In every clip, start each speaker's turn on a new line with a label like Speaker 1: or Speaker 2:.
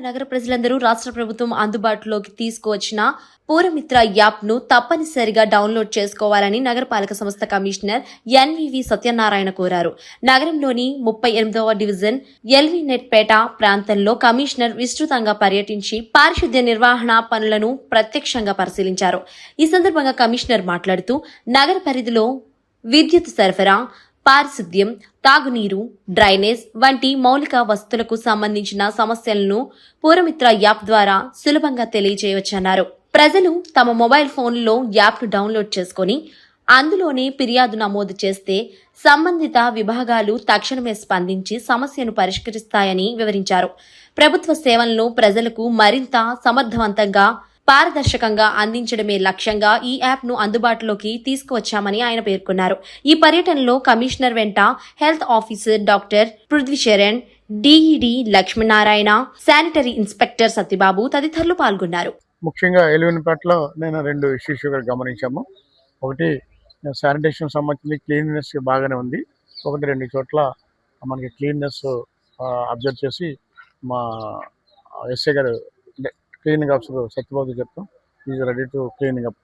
Speaker 1: నగర ప్రజలందరూ రాష్ట్ర ప్రభుత్వం అందుబాటులోకి తీసుకువచ్చిన పూరమిత్ర యాప్ను తప్పనిసరిగా డౌన్లోడ్ చేసుకోవాలని నగరపాలక సంస్థ కమిషనర్ ఎన్వివి సత్యనారాయణ కోరారు. నగరంలోని 38వ డివిజన్ ఎల్వీనెట్పేట ప్రాంతంలో కమిషనర్ విస్తృతంగా పర్యటించి పారిశుద్ధ్య నిర్వహణ పనులను ప్రత్యక్షంగా పరిశీలించారు. ఈ సందర్భంగా కమిషనర్ మాట్లాడుతూ నగర పరిధిలో విద్యుత్ సరఫరా, పారిశుద్ధ్యం, తాగునీరు, డ్రైనేజ్ వంటి మౌలిక వసతులకు సంబంధించిన సమస్యలను పూరమిత్ర యాప్ ద్వారా సులభంగా తెలియజేయవచ్చన్నారు. ప్రజలు తమ మొబైల్ ఫోన్లలో యాప్ను డౌన్లోడ్ చేసుకుని అందులోనే ఫిర్యాదు నమోదు చేస్తే సంబంధిత విభాగాలు తక్షణమే స్పందించి సమస్యను పరిష్కరిస్తాయని వివరించారు. ప్రభుత్వ సేవలను ప్రజలకు మరింత సమర్థవంతంగా, పారదర్శకంగా అందించడమే లక్ష్యంగా ఈ యాప్ను అందుబాటులోకి తీసుకువచ్చామని ఆయన పేర్కొన్నారు. ఈ పర్యటనలో కమిషనర్ వెంట health officer doctor Prithvisharan, DEE Lakshminarayana, sanitary inspector Satyababu తదితరులు పాల్గొన్నారు.
Speaker 2: ముఖ్యంగా ఎలివెన్పేటలో నేను 2 ఇష్యూస్ గమనించాము. ఒకటి శానిటేషన్ సంబంధించి క్లీన్‌నెస్ బాగానే ఉంది. 2 చోట్ల మనకి క్లీన్‌నెస్ అబ్జర్వ్ చేసి మా ఎస్ఐ గారు క్లీనింగ్ ఆఫీసర్ సత్యబాబు చెప్తాం is ready to cleaning up.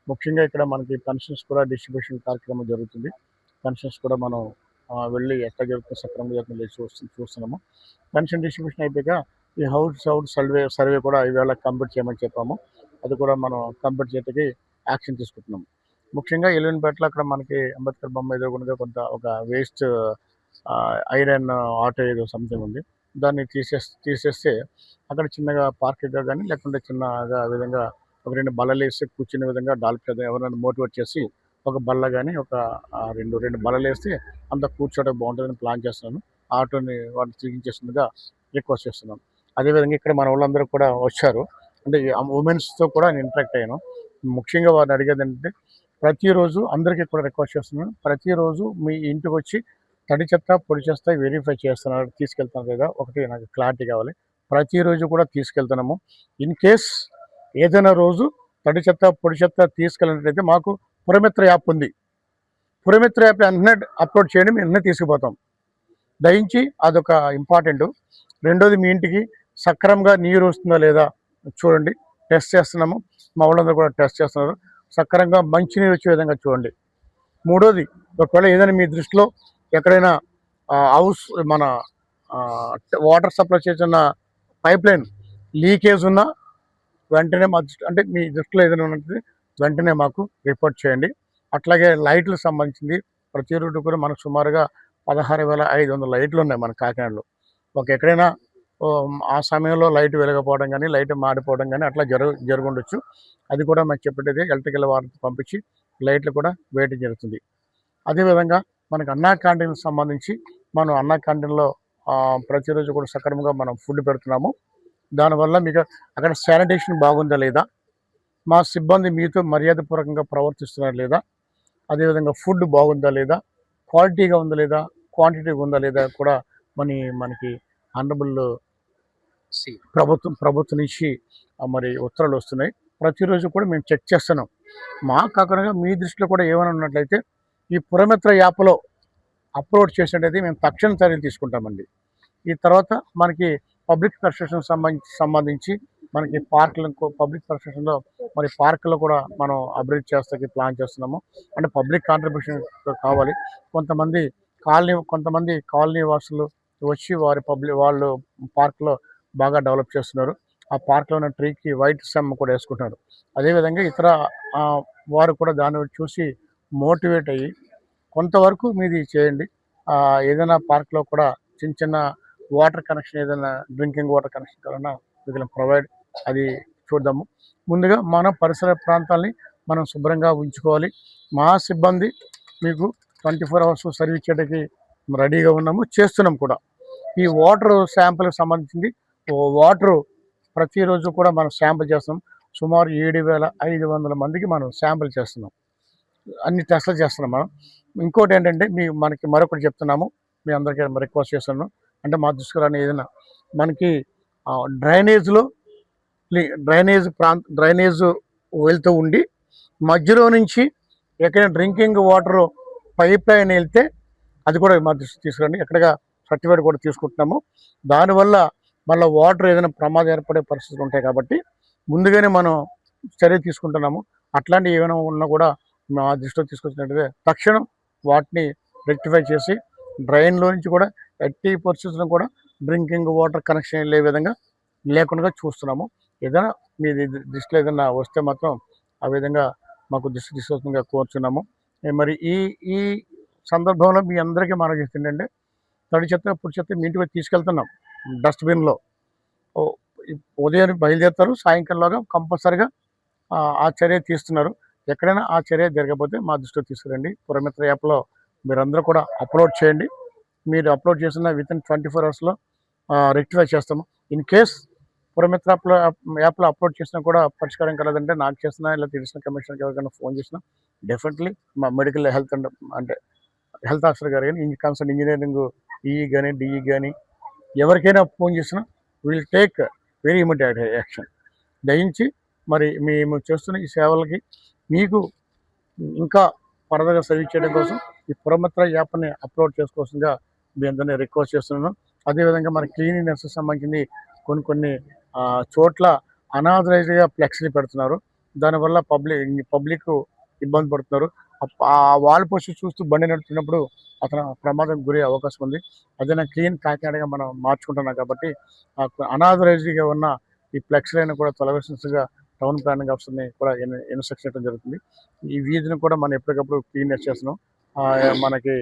Speaker 2: ముఖ్యంగా ఇక్కడ మనకి పెన్షన్స్ కూడా డిస్ట్రిబ్యూషన్ కార్యక్రమం జరుగుతుంది. పెన్షన్స్ కూడా మనం వెళ్ళి ఎక్కడ జరుగుతుంది సక్రమంగా జరుగుతుంది చూస్తున్నాము. పెన్షన్ డిస్ట్రిబ్యూషన్ అయిపోయాక ఈ హౌస్ సర్వే కూడా ఈవేళ కంప్లీట్ చేయమని చెప్పాము. అది కూడా మనం కంప్లీట్ చేయడానికి యాక్షన్ తీసుకుంటున్నాము. ముఖ్యంగా ఎలివెన్పేటలో అక్కడ మనకి అంబేద్కర్ బొమ్మ ఎదురుగుండగా ఒక వేస్ట్ ఐరన్ ఆటో ఏదో సంథింగ్ ఉంది. దాన్ని తీసేస్తే అక్కడ చిన్నగా పార్క్గా కానీ లేకుంటే చిన్నగా విధంగా 2 బల్లలు వేసి కూర్చునే విధంగా ఎవరైనా మోటివేట్ చేసి ఒక బల్ల కానీ రెండు బల్లలు వేస్తే అంతా కూర్చోవడం బాగుంటుందని ప్లాన్ చేస్తున్నాను. ఆటోని వాళ్ళు తీయించేస్తుందిగా రిక్వెస్ట్ చేస్తున్నాను. అదేవిధంగా ఇక్కడ మన వాళ్ళందరూ కూడా వచ్చారు. అంటే ఉమెన్స్తో కూడా నేను ఇంటరాక్ట్ అయ్యాను. ముఖ్యంగా వారిని అడిగేది ఏంటంటే ప్రతిరోజు అందరికీ కూడా రిక్వెస్ట్ చేస్తున్నాను. ప్రతిరోజు మీ ఇంటికి వచ్చి తడి చెత్త, పొడి చెత్త వెరిఫై చేస్తున్నారు, తీసుకెళ్తున్నారు లేదా ఒకటి నాకు క్లారిటీ కావాలి. ప్రతిరోజు కూడా తీసుకెళ్తున్నాము. ఇన్ కేస్ ఏదైనా రోజు తడి చెత్త, పొడి చెత్త తీసుకెళ్ళినట్లయితే మాకు పురమిత్ర యాప్ ఉంది. పురమిత్ర యాప్ వెంటనే అప్లోడ్ చేయండి, మేము వెంటనే తీసుకుపోతాం. దయించి అదొక ఇంపార్టెంట్. రెండోది, మీ ఇంటికి సక్రమంగా నీరు వస్తుందా లేదా చూడండి. టెస్ట్ చేస్తున్నాము. మా వాళ్ళందరూ కూడా టెస్ట్ చేస్తున్నారు. సక్రమంగా మంచినీరు వచ్చే విధంగా చూడండి. మూడోది, ఒకవేళ ఏదైనా మీ దృష్టిలో ఎక్కడైనా హౌస్ మన వాటర్ సప్లై చేస్తున్న పైప్ లైన్ లీకేజ్ ఉన్నా వెంటనే అంటే మీ దృష్టిలో ఏదైనా ఉన్నది వెంటనే మాకు రిపోర్ట్ చేయండి. అట్లాగే లైట్లకు సంబంధించింది ప్రతి రోడ్డు కూడా మనకు సుమారుగా 16,500 లైట్లు ఉన్నాయి మన కాకినాడలో. ఎక్కడైనా ఆ సమయంలో లైట్ వెలగపోవడం కానీ లైట్ మాడిపోవడం కానీ అట్లా జరుగుండొచ్చు. అది కూడా మాకు చెప్పేది ఎలక్ట్రికల్ వారిని పంపించి లైట్లు కూడా వేయడం జరుగుతుంది. అదేవిధంగా మనకు అన్నా క్యాంటీన్కి సంబంధించి మనం అన్నా క్యాంటీన్లో ప్రతిరోజు కూడా సక్రమంగా మనం ఫుడ్ పెడుతున్నాము. దానివల్ల మీకు అక్కడ శానిటేషన్ బాగుందా లేదా, మా సిబ్బంది మీతో మర్యాదపూర్వకంగా ప్రవర్తిస్తున్నారా లేదా, అదేవిధంగా ఫుడ్ బాగుందా లేదా, క్వాలిటీగా ఉందా లేదా, క్వాంటిటీగా ఉందా లేదా కూడా మనకి ఆనరబుల్ ప్రభుత్వం నుంచి మరి ఉత్తర్వులు వస్తున్నాయి. ప్రతిరోజు కూడా మేము చెక్ చేస్తున్నాం. మా కాకుండా మీ దృష్టిలో కూడా ఏమైనా ఉన్నట్లయితే ఈ పురమిత్ర యాప్లో అప్లోడ్ చేసినట్టయితే మేము తక్షణ చర్యలు తీసుకుంటామండి. ఈ తర్వాత మనకి పబ్లిక్ కన్స్ట్రక్షన్ సంబంధించి మనకి పబ్లిక్ కన్స్ట్రక్షన్లో మరి పార్కుల్లో కూడా మనం అభివృద్ధి చేస్తాకి ప్లాన్ చేస్తున్నాము. అంటే పబ్లిక్ కాంట్రిబ్యూషన్ కావాలి. కొంతమంది కాలనీ వాసులు వచ్చి వాళ్ళు పార్క్లో బాగా డెవలప్ చేస్తున్నారు. ఆ పార్క్లో ఉన్న ట్రీకి వైట్ స్టెమ్ కూడా వేసుకుంటున్నారు. అదేవిధంగా ఇతర వారు కూడా దాన్ని చూసి మోటివేట్ అయ్యి కొంతవరకు మీది చేయండి. ఏదైనా పార్క్లో కూడా చిన్న వాటర్ కనెక్షన్, ఏదైనా డ్రింకింగ్ వాటర్ కనెక్షన్ కావాలన్నా వీళ్ళని ప్రొవైడ్ అది చూద్దాము. ముందుగా మన పరిసర ప్రాంతాలని మనం శుభ్రంగా ఉంచుకోవాలి. మా సిబ్బంది మీకు 24 అవర్స్ సర్వీస్ చేయడానికి రెడీగా ఉన్నాము, చేస్తున్నాం కూడా. ఈ వాటర్ శాంపుల్కి సంబంధించింది వాటర్ ప్రతిరోజు కూడా మనం శాంపుల్ చేస్తున్నాం. సుమారు 7,500 మందికి మనం శాంపుల్ చేస్తున్నాం. అన్ని టెస్టులు చేస్తున్నాం మనం. ఇంకోటి ఏంటంటే మనకి మరొకటి చెప్తున్నాము, మీ అందరికీ రిక్వెస్ట్ చేస్తున్నాను. అంటే మా దృష్టికి రాని ఏదైనా మనకి డ్రైనేజ్ వెళ్తూ ఉండి మధ్యలో నుంచి ఎక్కడైనా డ్రింకింగ్ వాటర్ పైప్ లైన్ వెళ్తే అది కూడా మా దృష్టికి తీసుకురండి. ఎక్కడగా సర్టిఫికేట్ కూడా తీసుకుంటున్నాము. దానివల్ల మళ్ళీ వాటర్ ఏదైనా ప్రమాదం ఏర్పడే పరిస్థితులు ఉంటాయి కాబట్టి ముందుగానే మనం చర్య తీసుకుంటున్నాము. అట్లాంటివి ఏమైనా ఉన్నా కూడా మా దృష్టిలో తీసుకొచ్చినట్టుగా తక్షణం వాటిని రెక్టిఫై చేసి డ్రైన్లో నుంచి కూడా ఎట్టి పరిస్థితుల్లో కూడా డ్రింకింగ్ వాటర్ కనెక్షన్ వెళ్ళే విధంగా లేకుండా చూస్తున్నాము. ఏదైనా మీ దృష్టిలో ఏదైనా వస్తే మాత్రం ఆ విధంగా మాకు దృష్టి తీసుకొస్తుందిగా కోరుచున్నాము. మరి ఈ ఈ సందర్భంలో మీ అందరికీ మనం చేస్తుంది ఏంటంటే తడి చెత్త పొడి చెత్త మీ ఇంటికి తీసుకెళ్తున్నాం డస్ట్బిన్లో. ఉదయం బయలుదేరుతారు, సాయంకాలంలోగా కంపల్సరిగా ఆ చర్య తీస్తున్నారు. ఎక్కడైనా ఆ చర్య జరగకపోతే మా దృష్టికి తీసుకురండి. పురమిత్ర యాప్లో మీరందరూ కూడా అప్లోడ్ చేయండి. మీరు అప్లోడ్ చేసిన వితిన్ 24 అవర్స్లో రెక్టిఫై చేస్తాము. ఇన్ కేస్ పురమిత్ర యాప్లో అప్లోడ్ చేసినా కూడా పరిష్కారం కలదంటే నాకు చేసినా ఇలా తెలిసిన కమిషనర్కి ఎవరికైనా ఫోన్ చేసినా డెఫినెట్లీ మా మెడికల్ హెల్త్ అంటే హెల్త్ ఆఫీసర్ గారు కానీ కన్సర్న్ ఇంజనీరింగ్ ఈఈ కానీ డిఈ కానీ ఎవరికైనా ఫోన్ చేసినా will take very immediate action. దయించి మరి మేము చేస్తున్న ఈ సేవలకి మీకు ఇంకా ఫర్దర్గా సర్వీస్ చేయడం కోసం ఈ పురమిత్ర యాప్ని అప్లోడ్ చేసుకోవాల్సిందిగా మీ అందరినీ రిక్వెస్ట్ చేస్తున్నాను. అదేవిధంగా మన క్లీనినెస్ సంబంధించింది కొన్ని చోట్ల అనాథరైజ్డ్గా ఫ్లెక్స్ని పెడుతున్నారు. దానివల్ల పబ్లిక్ ఇబ్బంది పడుతున్నారు. ఆ వాల్ పోస్ట్ చూస్తూ బండి నడుపుతున్నప్పుడు అతను ప్రమాదం గురి అవకాశం ఉంది. అదేనా క్లీన్ కాకినాడగా మనం మార్చుకుంటున్నాం కాబట్టి అనాథరైజ్డ్గా ఉన్న ఈ ఫ్లెక్స్లను కూడా తొలగించాల్సిందిగా టౌన్ ప్లానింగ్ ఆఫీసర్ని కూడా ఇన్స్ట్రక్షన్ ఇవ్వడం జరుగుతుంది. ఈ వీధిని కూడా మనం ఎప్పటికప్పుడు క్లీన్నెస్ చేస్తున్నాం. మనకి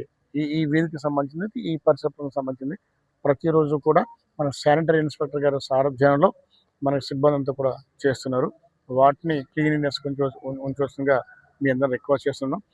Speaker 2: ఈ వీధికి సంబంధించింది, ఈ పరిసరాలకు సంబంధించింది ప్రతిరోజు కూడా మన శానిటరీ ఇన్స్పెక్టర్ గారి సారథ్యంలో మన సిబ్బంది అంతా కూడా చేస్తున్నారు. వాటిని క్లీనినెస్ ఉంచవలసిందిగా మీ అందరూ రిక్వెస్ట్ చేస్తున్నాం.